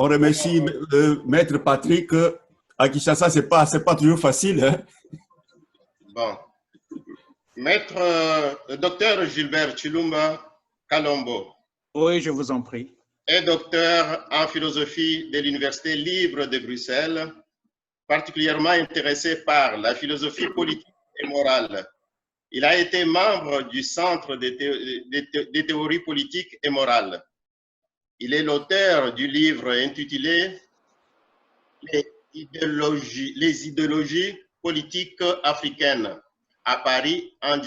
On remercie Maître Patrick. À Kinshasa, c'est pas toujours facile. Hein? Bon. Maître docteur Gilbert Chilumba Kalombo. Oui, je vous en prie. Est docteur en philosophie de l'Université libre de Bruxelles, particulièrement intéressé par la philosophie politique et morale. Il a été membre du Centre des théories politiques et morales. Il est l'auteur du livre intitulé Les idéologies politiques africaines à Paris en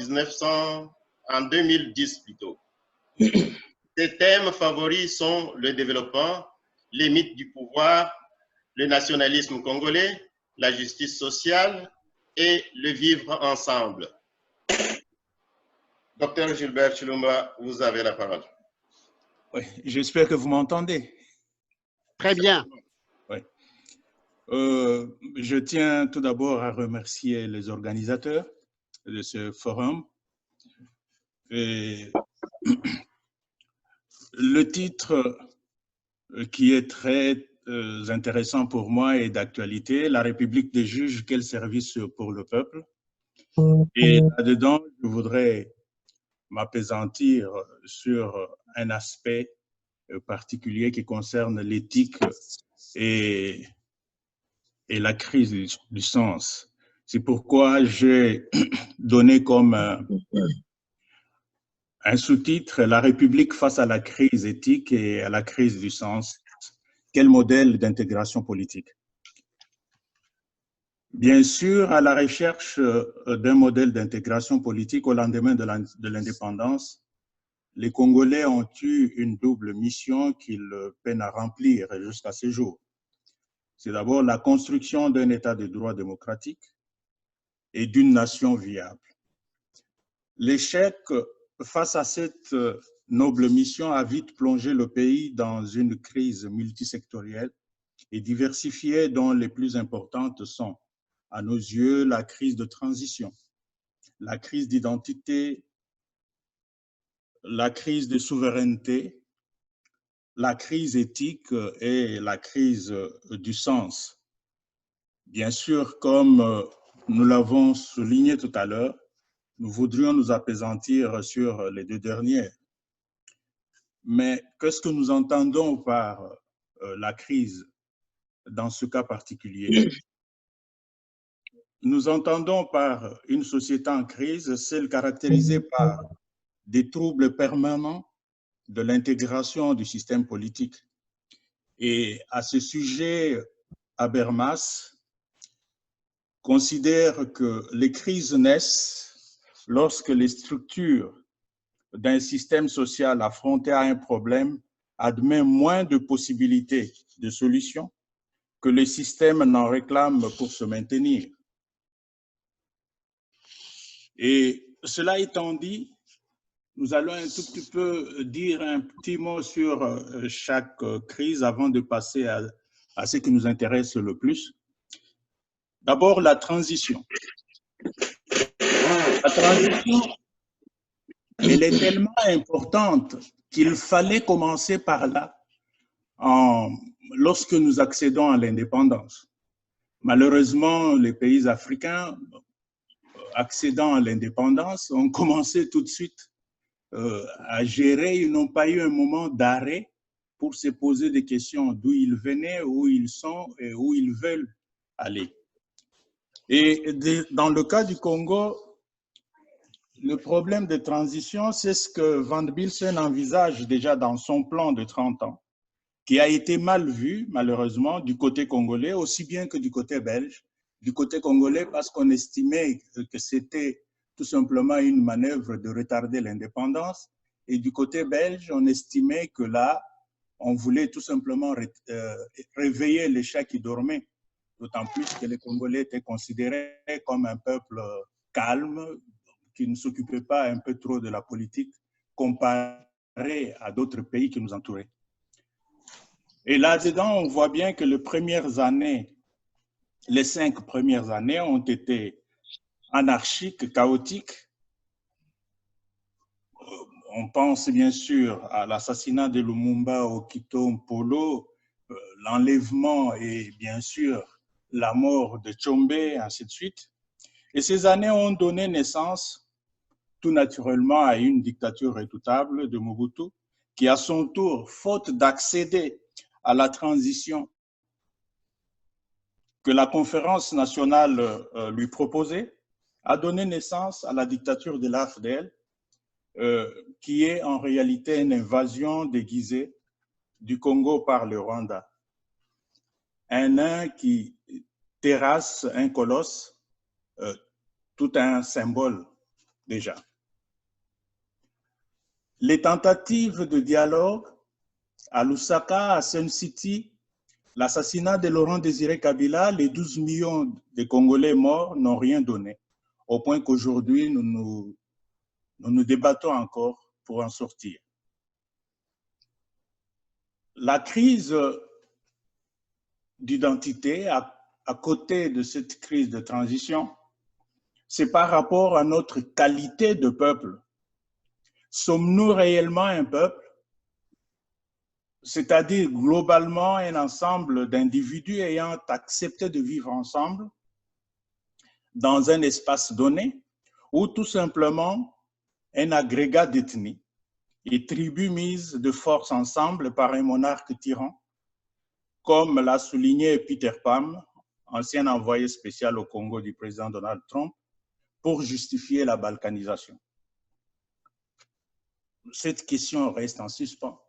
2010 plutôt. Ses thèmes favoris sont le développement, les mythes du pouvoir, le nationalisme congolais, la justice sociale et le vivre ensemble. Docteur Gilbert Chilumba, vous avez la parole. Oui, j'espère que vous m'entendez. Très bien. Oui. Je tiens tout d'abord à remercier les organisateurs de ce forum. Et le titre qui est très intéressant pour moi est d'actualité, La République des juges, quel service pour le peuple? Et là-dedans, je voudrais m'appesantir sur un aspect particulier qui concerne l'éthique et la crise du sens. C'est pourquoi j'ai donné comme un sous-titre, La République face à la crise éthique et à la crise du sens. Quel modèle d'intégration politique? Bien sûr, à la recherche d'un modèle d'intégration politique au lendemain de l'indépendance, les Congolais ont eu une double mission qu'ils peinent à remplir jusqu'à ce jour. C'est d'abord la construction d'un État de droit démocratique et d'une nation viable. L'échec face à cette noble mission a vite plongé le pays dans une crise multisectorielle et diversifiée dont les plus importantes sont, à nos yeux, la crise de transition, la crise d'identité, la crise de souveraineté, la crise éthique et la crise du sens. Bien sûr, comme nous l'avons souligné tout à l'heure, nous voudrions nous appesantir sur les deux dernières. Mais qu'est-ce que nous entendons par la crise dans ce cas particulier? Nous entendons par une société en crise celle caractérisée par des troubles permanents de l'intégration du système politique. Et à ce sujet, Habermas considère que les crises naissent lorsque les structures d'un système social affronté à un problème admet moins de possibilités de solutions que le système n'en réclame pour se maintenir. Et cela étant dit, nous allons un tout petit peu dire un petit mot sur chaque crise avant de passer à ce qui nous intéresse le plus. D'abord, la transition. La transition, elle est tellement importante qu'il fallait commencer par là lorsque nous accédons à l'indépendance. Malheureusement, les pays africains accédant à l'indépendance ont commencé tout de suite à gérer. Ils n'ont pas eu un moment d'arrêt pour se poser des questions d'où ils venaient, où ils sont et où ils veulent aller. Et dans le cas du Congo, le problème de transition, c'est ce que Van Bilsen envisage déjà dans son plan de 30 ans, qui a été mal vu, malheureusement, du côté congolais, aussi bien que du côté belge. Du côté congolais, parce qu'on estimait que c'était tout simplement une manœuvre de retarder l'indépendance. Et du côté belge, on estimait que là, on voulait tout simplement réveiller les chats qui dormaient. D'autant plus que les Congolais étaient considérés comme un peuple calme, qui ne s'occupait pas un peu trop de la politique, comparé à d'autres pays qui nous entouraient. Et là-dedans, on voit bien que les 5 premières années ont été anarchiques, chaotiques. On pense bien sûr à l'assassinat de Lumumba au Quito Mpolo, l'enlèvement et bien sûr la mort de Tshombe, ainsi de suite. Et ces années ont donné naissance tout naturellement à une dictature redoutable de Mobutu, qui à son tour, faute d'accéder à la transition que la conférence nationale lui proposait, a donné naissance à la dictature de l'AFDL, qui est en réalité une invasion déguisée du Congo par le Rwanda. Un nain qui terrasse un colosse, tout un symbole déjà. Les tentatives de dialogue à Lusaka, à Sun City, l'assassinat de Laurent Désiré Kabila, les 12 millions de Congolais morts n'ont rien donné, au point qu'aujourd'hui, nous débattons encore pour en sortir. La crise d'identité, à côté de cette crise de transition, c'est par rapport à notre qualité de peuple. Sommes-nous réellement un peuple? C'est-à-dire globalement un ensemble d'individus ayant accepté de vivre ensemble dans un espace donné, ou tout simplement un agrégat d'ethnie et tribus mises de force ensemble par un monarque tyran, comme l'a souligné Peter Pham, ancien envoyé spécial au Congo du président Donald Trump, pour justifier la balkanisation. Cette question reste en suspens.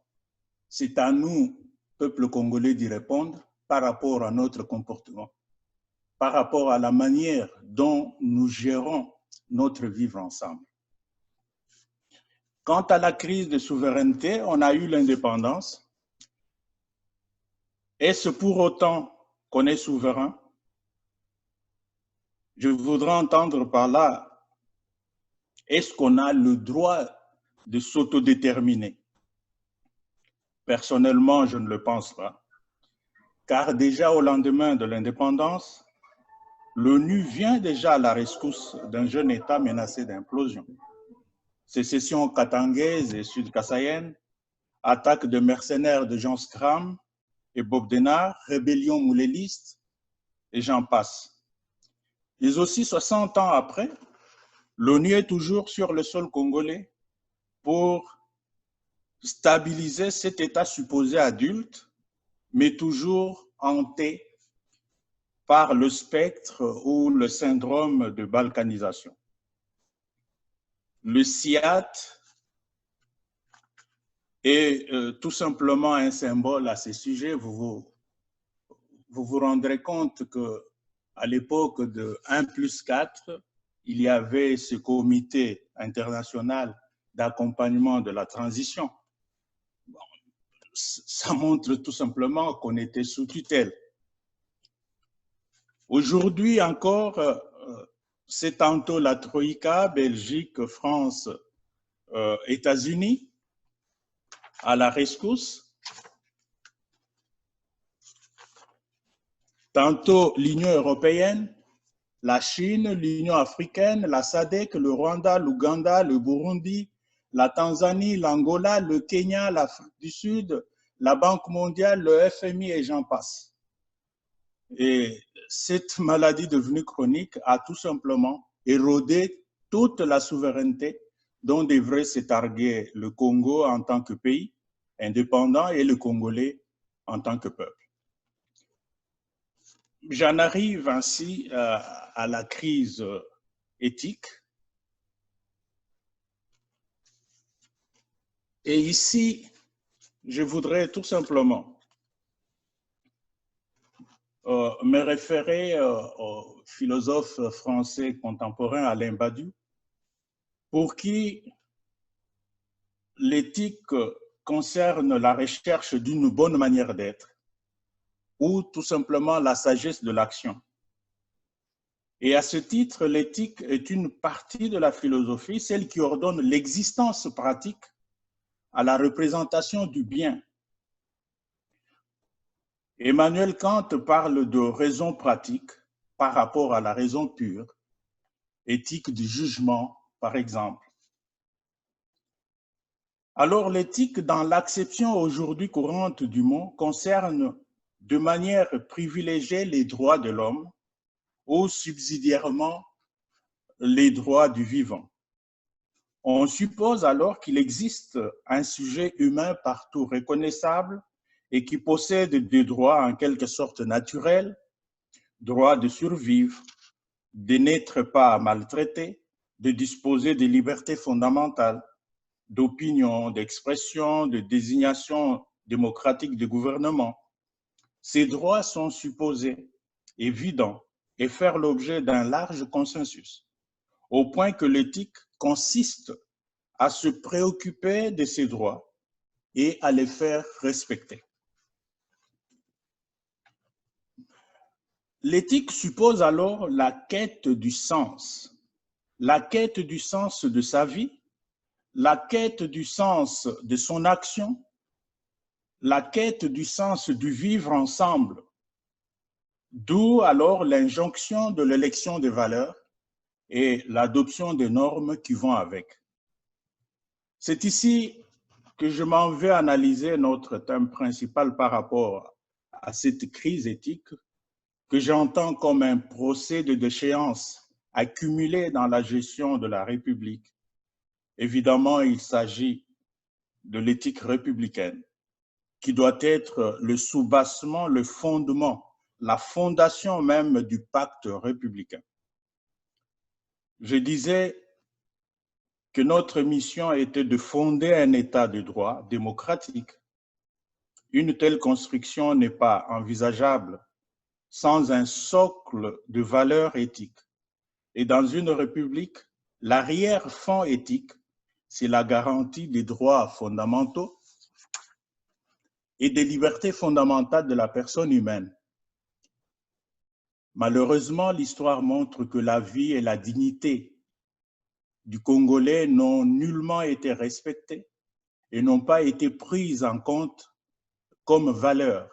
C'est à nous, peuple congolais, d'y répondre par rapport à notre comportement, par rapport à la manière dont nous gérons notre vivre ensemble. Quant à la crise de souveraineté, on a eu l'indépendance. Est-ce pour autant qu'on est souverain? Je voudrais entendre par là, est-ce qu'on a le droit de s'autodéterminer? Personnellement, je ne le pense pas, car déjà au lendemain de l'indépendance, l'ONU vient déjà à la rescousse d'un jeune État menacé d'implosion. Sécession katangaise et sud-kassaïenne, attaque de mercenaires de Jean Scram et Bob Denard, rébellion mouléliste, et j'en passe. Mais aussi 60 ans après, l'ONU est toujours sur le sol congolais pour stabiliser cet État supposé adulte, mais toujours hanté par le spectre ou le syndrome de balkanisation. Le SIAT est tout simplement un symbole à ces sujets. Vous vous rendrez compte qu'à l'époque de 1+4, il y avait ce comité international d'accompagnement de la transition. Bon, ça montre tout simplement qu'on était sous tutelle. Aujourd'hui encore, c'est tantôt la Troïka, Belgique, France, États-Unis, à la rescousse, tantôt l'Union européenne, la Chine, l'Union africaine, la SADC, le Rwanda, l'Ouganda, le Burundi, la Tanzanie, l'Angola, le Kenya, l'Afrique du Sud, la Banque mondiale, le FMI et j'en passe. Et cette maladie devenue chronique a tout simplement érodé toute la souveraineté dont devrait se targuer le Congo en tant que pays indépendant et le Congolais en tant que peuple. J'en arrive ainsi à la crise éthique. Et ici, je voudrais tout simplement me référer au philosophe français contemporain Alain Badiou, pour qui l'éthique concerne la recherche d'une bonne manière d'être ou tout simplement la sagesse de l'action. Et à ce titre, l'éthique est une partie de la philosophie, celle qui ordonne l'existence pratique à la représentation du bien. Emmanuel Kant parle de raison pratique par rapport à la raison pure, éthique du jugement, par exemple. Alors l'éthique, dans l'acception aujourd'hui courante du mot, concerne de manière privilégiée les droits de l'homme ou subsidiairement les droits du vivant. On suppose alors qu'il existe un sujet humain partout reconnaissable et qui possède des droits en quelque sorte naturels, droit de survivre, de n'être pas maltraité, de disposer des libertés fondamentales, d'opinion, d'expression, de désignation démocratique du gouvernement. Ces droits sont supposés évidents et faire l'objet d'un large consensus, au point que l'éthique consiste à se préoccuper de ces droits et à les faire respecter. L'éthique suppose alors la quête du sens de sa vie, la quête du sens de son action, la quête du sens du vivre ensemble, d'où alors l'injonction de l'élection des valeurs et l'adoption des normes qui vont avec. C'est ici que je m'en vais analyser notre thème principal par rapport à cette crise éthique que j'entends comme un procès de déchéance accumulé dans la gestion de la République. Évidemment, il s'agit de l'éthique républicaine, qui doit être le soubassement, le fondement, la fondation même du pacte républicain. Je disais que notre mission était de fonder un État de droit démocratique. Une telle construction n'est pas envisageable sans un socle de valeurs éthiques. Et dans une république, l'arrière-fond éthique, c'est la garantie des droits fondamentaux et des libertés fondamentales de la personne humaine. Malheureusement, l'histoire montre que la vie et la dignité du Congolais n'ont nullement été respectées et n'ont pas été prises en compte comme valeurs.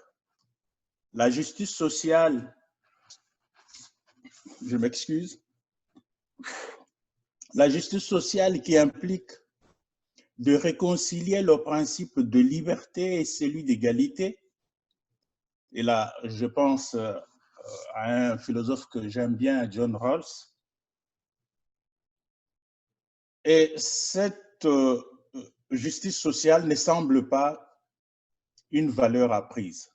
La justice sociale, je m'excuse, la justice sociale qui implique de réconcilier le principe de liberté et celui d'égalité. Et là, je pense à un philosophe que j'aime bien, John Rawls. Et cette justice sociale ne semble pas une valeur apprise.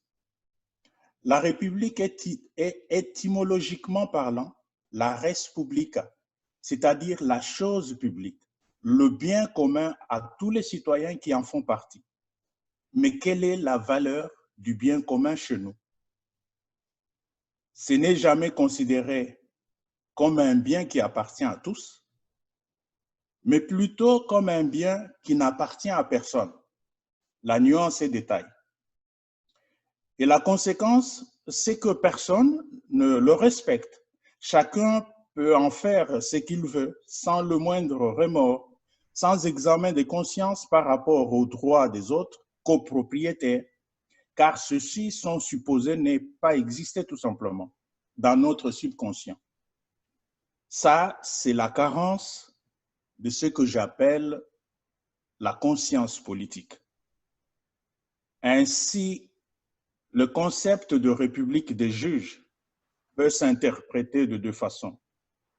La République est étymologiquement parlant la res publica, c'est-à-dire la chose publique, le bien commun à tous les citoyens qui en font partie. Mais quelle est la valeur du bien commun chez nous? Ce n'est jamais considéré comme un bien qui appartient à tous, mais plutôt comme un bien qui n'appartient à personne. La nuance est détail. Et la conséquence, c'est que personne ne le respecte. Chacun peut en faire ce qu'il veut, sans le moindre remords, sans examen de conscience par rapport aux droits des autres copropriétaires, car ceux-ci sont supposés ne pas exister tout simplement dans notre subconscient. Ça, c'est la carence de ce que j'appelle la conscience politique. Ainsi, le concept de république des juges peut s'interpréter de deux façons,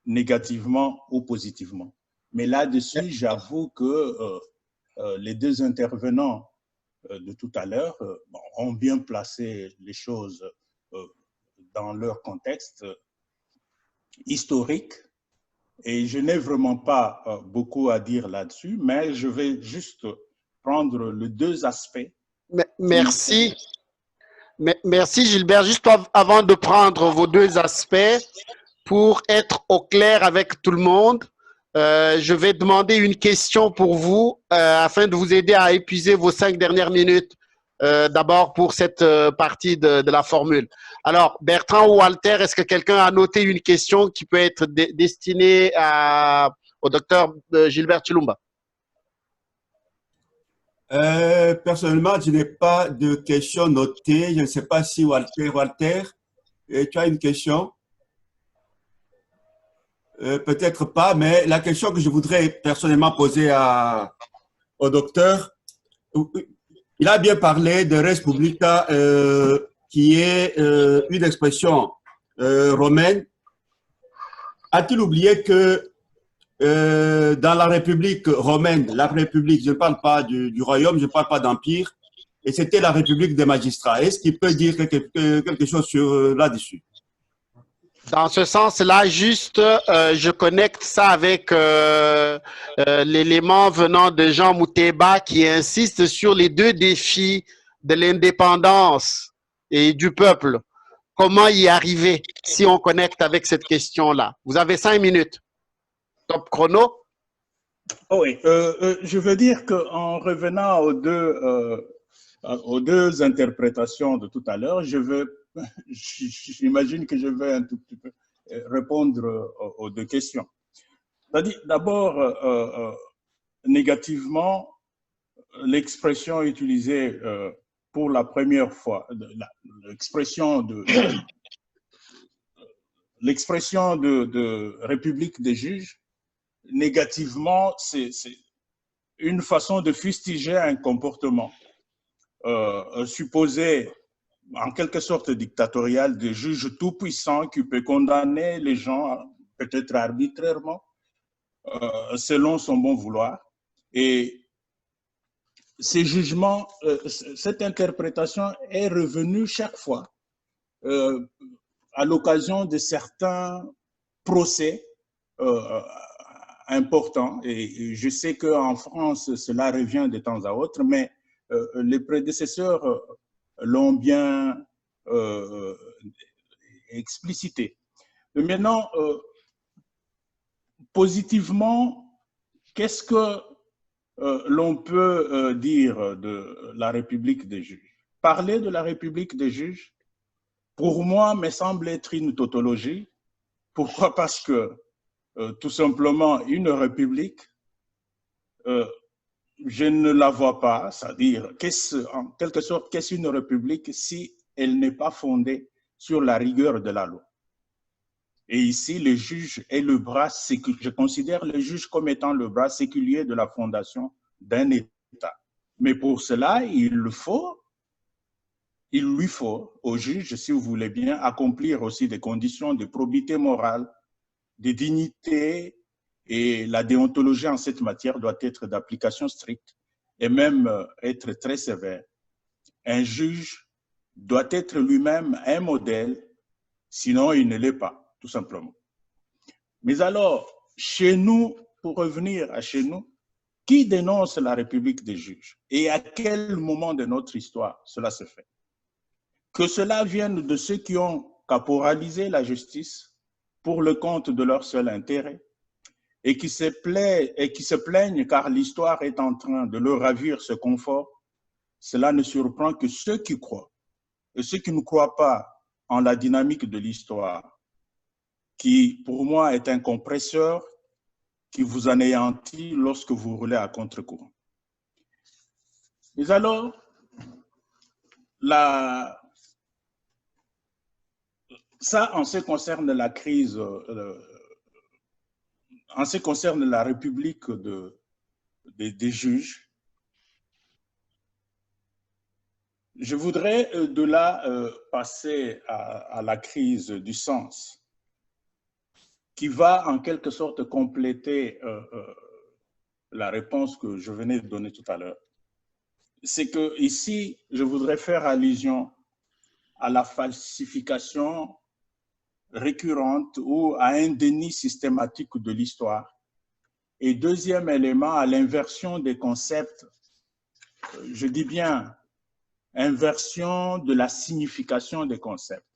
négativement ou positivement. Mais là-dessus, j'avoue que les deux intervenants de tout à l'heure ont bien placé les choses dans leur contexte historique. Et je n'ai vraiment pas beaucoup à dire là-dessus, mais je vais juste prendre les deux aspects. Merci. Merci Gilbert. Juste avant de prendre vos deux aspects, pour être au clair avec tout le monde, je vais demander une question pour vous afin de vous aider à épuiser vos 5 dernières minutes. D'abord pour cette partie de la formule. Alors, Bertrand ou Walter, est-ce que quelqu'un a noté une question qui peut être destinée au docteur Gilbert Chilumba? Personnellement, je n'ai pas de question notée. Je ne sais pas si Walter, tu as une question? Peut-être pas, mais la question que je voudrais personnellement poser au docteur, il a bien parlé de res publica qui est une expression romaine, a-t-il oublié que dans la République romaine, la République, je ne parle pas du royaume, je ne parle pas d'empire, et c'était la République des magistrats. Est-ce qu'il peut dire quelque chose sur là-dessus? Dans ce sens-là, juste, je connecte ça avec l'élément venant de Jean Mouteba qui insiste sur les deux défis de l'indépendance et du peuple. Comment y arriver si on connecte avec cette question-là? Vous avez 5 minutes. Top chrono. Oh oui, je veux dire qu'en revenant aux deux interprétations de tout à l'heure, j'imagine que je vais un tout petit peu répondre aux deux questions. D'abord, négativement, l'expression utilisée pour la première fois, l'expression de République des juges, négativement, c'est une façon de fustiger un comportement supposé en quelque sorte dictatorial des juges tout-puissants qui peut condamner les gens peut-être arbitrairement selon son bon vouloir. Et ces jugements, cette interprétation est revenue chaque fois à l'occasion de certains procès importants. Et je sais qu'en France, cela revient de temps à autre, mais les prédécesseurs l'ont bien explicité. Mais maintenant, positivement, qu'est-ce que l'on peut dire de la République des juges? Parler de la République des juges, pour moi, me semble être une tautologie. Pourquoi? Parce que, tout simplement, une république, je ne la vois pas, c'est-à-dire, en quelque sorte, qu'est-ce qu'une république si elle n'est pas fondée sur la rigueur de la loi? Et ici, le juge est le bras séculier. Je considère le juge comme étant le bras séculier de la fondation d'un État. Mais pour cela, il lui faut au juge, si vous voulez bien, accomplir aussi des conditions de probité morale, de dignité, et la déontologie en cette matière doit être d'application stricte et même être très sévère. Un juge doit être lui-même un modèle, sinon il ne l'est pas, tout simplement. Mais alors, chez nous, pour revenir à chez nous, qui dénonce la République des juges et à quel moment de notre histoire cela se fait? Que cela vienne de ceux qui ont caporalisé la justice pour le compte de leur seul intérêt et qui se plaignent car l'histoire est en train de leur ravir ce confort, cela ne surprend que ceux qui croient. Et ceux qui ne croient pas en la dynamique de l'histoire, qui pour moi est un compresseur qui vous anéantit lorsque vous roulez à contre-courant. Mais alors, ça, en ce qui concerne la crise, en ce qui concerne la République des juges, je voudrais de là passer à la crise du sens, qui va en quelque sorte compléter la réponse que je venais de donner tout à l'heure. C'est que ici, je voudrais faire allusion à la falsification récurrente ou à un déni systématique de l'histoire. Et deuxième élément, à l'inversion des concepts, je dis bien inversion de la signification des concepts.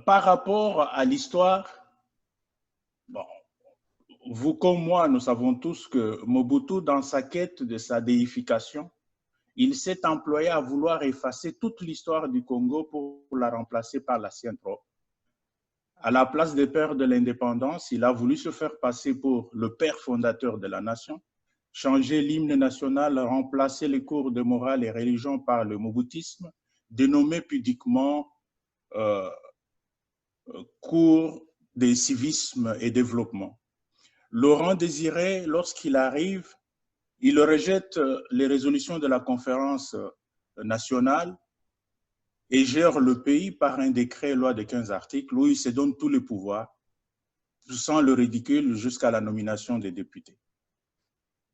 Par rapport à l'histoire, bon, vous comme moi, nous savons tous que Mobutu, dans sa quête de sa déification, il s'est employé à vouloir effacer toute l'histoire du Congo pour la remplacer par la sienne propre. À la place des pères de l'indépendance, il a voulu se faire passer pour le père fondateur de la nation, changer l'hymne national, remplacer les cours de morale et religion par le mobutisme, dénommé pudiquement cours de civisme et développement. Laurent Désiré, lorsqu'il arrive, il rejette les résolutions de la conférence national et gère le pays par un décret-loi de 15 articles où il se donne tous les pouvoirs, poussant le ridicule jusqu'à la nomination des députés.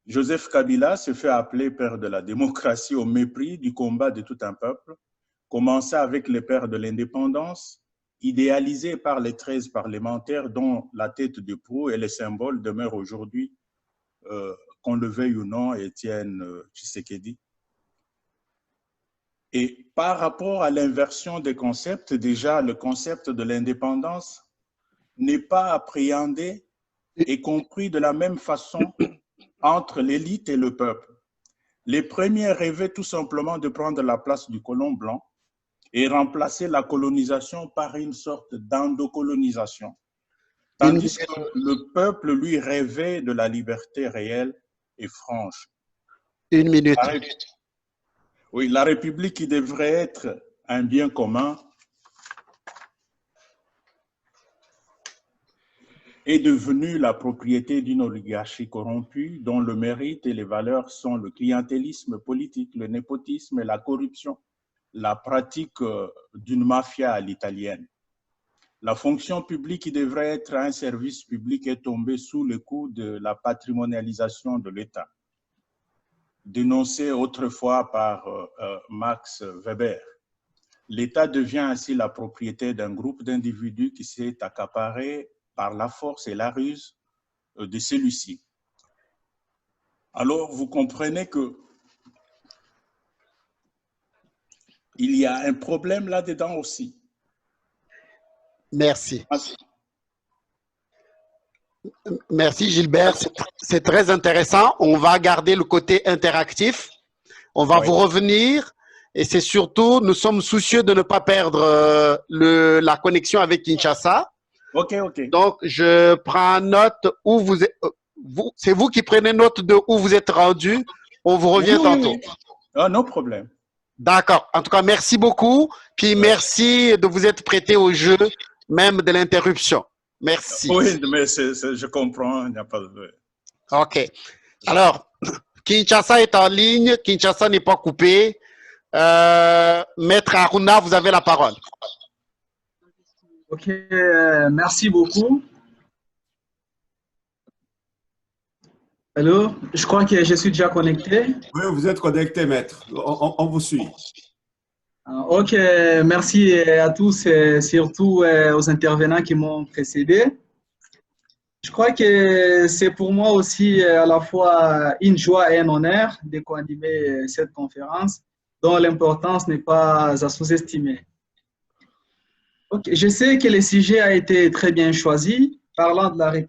Joseph Kabila se fait appeler père de la démocratie au mépris du combat de tout un peuple, commencé avec les pères de l'indépendance, idéalisé par les 13 parlementaires dont la tête de proue et les symboles demeurent aujourd'hui, qu'on le veuille ou non, Étienne Tshisekedi. Et par rapport à l'inversion des concepts, déjà le concept de l'indépendance n'est pas appréhendé et compris de la même façon entre l'élite et le peuple. Les premiers rêvaient tout simplement de prendre la place du colon blanc et remplacer la colonisation par une sorte d'endocolonisation. Tandis que le peuple, lui, rêvait de la liberté réelle et franche. Une minute. Oui, la République qui devrait être un bien commun est devenue la propriété d'une oligarchie corrompue dont le mérite et les valeurs sont le clientélisme politique, le népotisme et la corruption, la pratique d'une mafia à l'italienne. La fonction publique qui devrait être un service public est tombée sous le coup de la patrimonialisation de l'État, dénoncée autrefois par Max Weber. L'État devient ainsi la propriété d'un groupe d'individus qui s'est accaparé par la force et la ruse de celui-ci. Alors, vous comprenez que il y a un problème là-dedans aussi. Merci. Merci Gilbert, c'est très intéressant. On va garder le côté interactif. On va vous revenir et c'est surtout, nous sommes soucieux de ne pas perdre la connexion avec Kinshasa. Ok, ok. Donc, je prends note où vous êtes. C'est vous qui prenez note de où vous êtes rendu. On vous revient tantôt. Ah, non problème. D'accord. En tout cas, merci beaucoup. Puis merci de vous être prêté au jeu, même de l'interruption. Merci. Oui, mais je comprends. Il n'y a pas de... OK. Alors, Kinshasa est en ligne. Kinshasa n'est pas coupé. Maître Aruna, vous avez la parole. Ok, merci beaucoup. Allô, je crois que je suis déjà connecté. Oui, vous êtes connecté, maître. On vous suit. Ok, merci à tous et surtout aux intervenants qui m'ont précédé. Je crois que c'est pour moi aussi à la fois une joie et un honneur de co-animer cette conférence dont l'importance n'est pas à sous-estimer. Okay. Je sais que le sujet a été très bien choisi, parlant de la République.